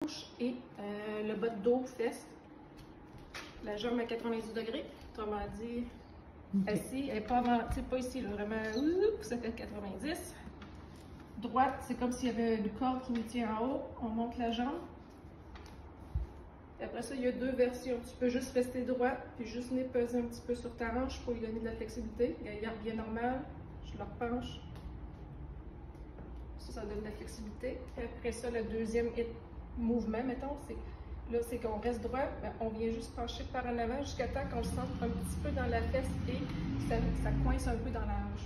Et le bas de dos, fesses, la jambe à 90 degrés, autrement dit, assis, elle n'est pas avant, pas ici, là, vraiment, ça fait 90. Droite, c'est comme s'il y avait une corde qui nous tient en haut, on monte la jambe. Et après ça, il y a deux versions. Tu peux juste rester droit, puis juste venir peser un petit peu sur ta hanche pour lui donner de la flexibilité. Garde bien normal, je le repenche. Ça donne de la flexibilité. Et après ça, le deuxième mouvement, mettons, c'est qu'on reste droit, ben, on vient juste pencher par en avant jusqu'à temps qu'on le sente un petit peu dans la fesse et ça coince un peu dans la hanche.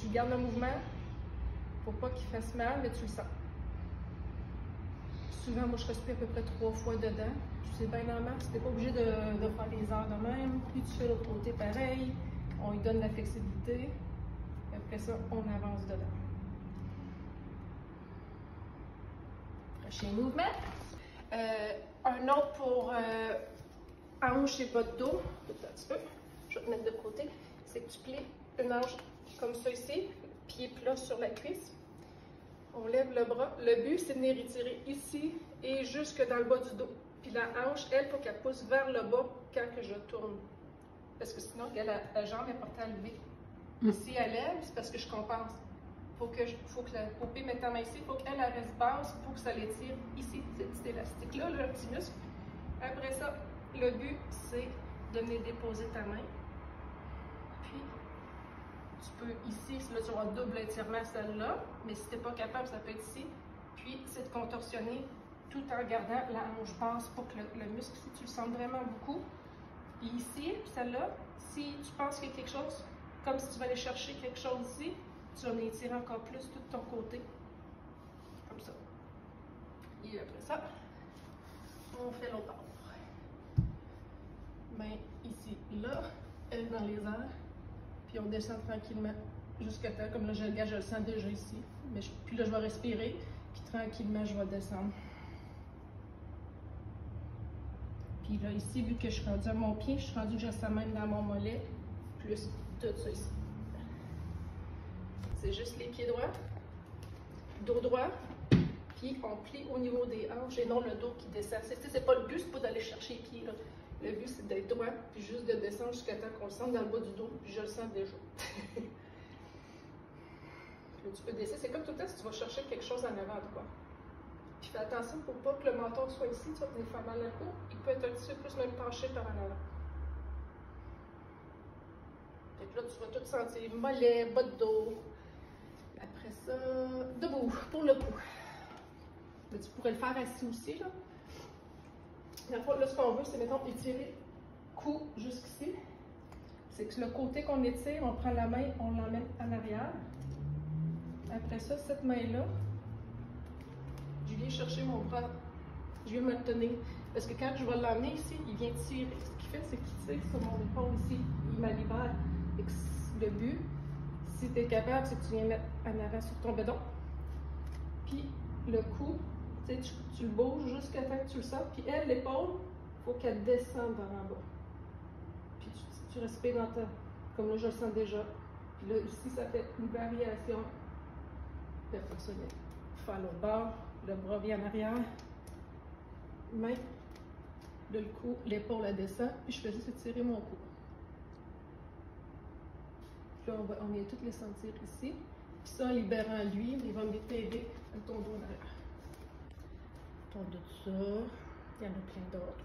Tu gardes le mouvement, pour pas qu'il fasse mal, mais tu le sens. Souvent, moi, je respire à peu près 3 fois dedans. C'est bien normal, tu n'es pas obligé de faire des heures de même. Puis tu fais l'autre côté pareil, on lui donne de la flexibilité. Et après ça, on avance dedans. Prochain mouvement. Un autre pour hanche et bas de dos. Un petit peu. Je vais te mettre de côté. C'est que tu plies une hanche comme ça ici, pied plat sur la cuisse. On lève le bras. Le but, c'est de venir étirer ici et jusque dans le bas du dos. Puis la hanche, elle, il faut qu'elle pousse vers le bas quand que je tourne. Parce que sinon, la jambe est portée à lever. Si elle lève, c'est parce que je compense. Faut que la poupée mette ta main ici, il faut qu'elle reste basse pour que ça l'étire ici, cet petit élastique-là, le petit muscle. Après ça, le but, c'est de venir déposer ta main. Puis, tu peux ici, là tu auras double étirement celle-là, mais si tu n'es pas capable, ça peut être ici. Puis, c'est de contorsionner tout en gardant la hanche basse pour que le muscle, si tu le sens vraiment beaucoup. Puis ici, celle-là, si tu penses qu'il y a quelque chose, comme si tu vas aller chercher quelque chose ici, tu vas étirer encore plus tout de ton côté. Comme ça. Et après ça, on fait l'autre bord. Main ici, là, elle dans les airs. Puis on descend tranquillement jusqu'à temps. Comme là, je le sens déjà ici. Puis là, je vais respirer. Puis tranquillement, je vais descendre. Puis là, ici, vu que je suis rendue à mon pied, je suis rendue juste à même dans mon mollet, plus tout ça ici. C'est juste les pieds droits, dos droit, puis on plie au niveau des hanches et non le dos qui descend. C'est pas le but, c'est pas d'aller chercher les pieds, là. Le but, c'est d'être droit, puis juste de descendre jusqu'à temps qu'on le sente dans le bas du dos, puis je le sens déjà. Là, tu peux descendre, c'est comme tout le temps si tu vas chercher quelque chose en avant de toi. Puis fais attention pour pas que le menton soit ici, tu vas venir faire mal à la peau. Il peut être un petit peu plus même penché par en avant. Fait que là, tu vas tout sentir mollet, bas de dos. Après ça, debout, pour le cou. Mais tu pourrais le faire assis aussi, là. Là, ce qu'on veut, c'est, mettons, étirer cou jusqu'ici. C'est que le côté qu'on étire, on prend la main, on l'emmène en arrière. Après ça, cette main-là, je viens chercher mon bras, je viens me le tenir. Parce que quand je vais l'emmener ici, il vient tirer. Ce qu'il fait, c'est qu'il tire sur mon épaule ici. Il me libère. Le but, si tu es capable, c'est que tu viens mettre en avant sur ton bedon. Puis le cou, tu le bouges jusqu'à temps que tu le sens. Puis elle, l'épaule, il faut qu'elle descende vers en bas. Puis tu respires dans ta... Comme là, je le sens déjà. Puis là, ici, ça fait une variation perfectionnelle. Faire l'autre bord, le bras vient en arrière. Main, le cou, l'épaule, elle descend. Puis je fais juste étirer mon cou. Là, on vient toutes les sentir ici. Puis ça, en libérant lui, il va venir t'aider avec ton dos en arrière. Ton dos de ça, il y en a plein d'autres.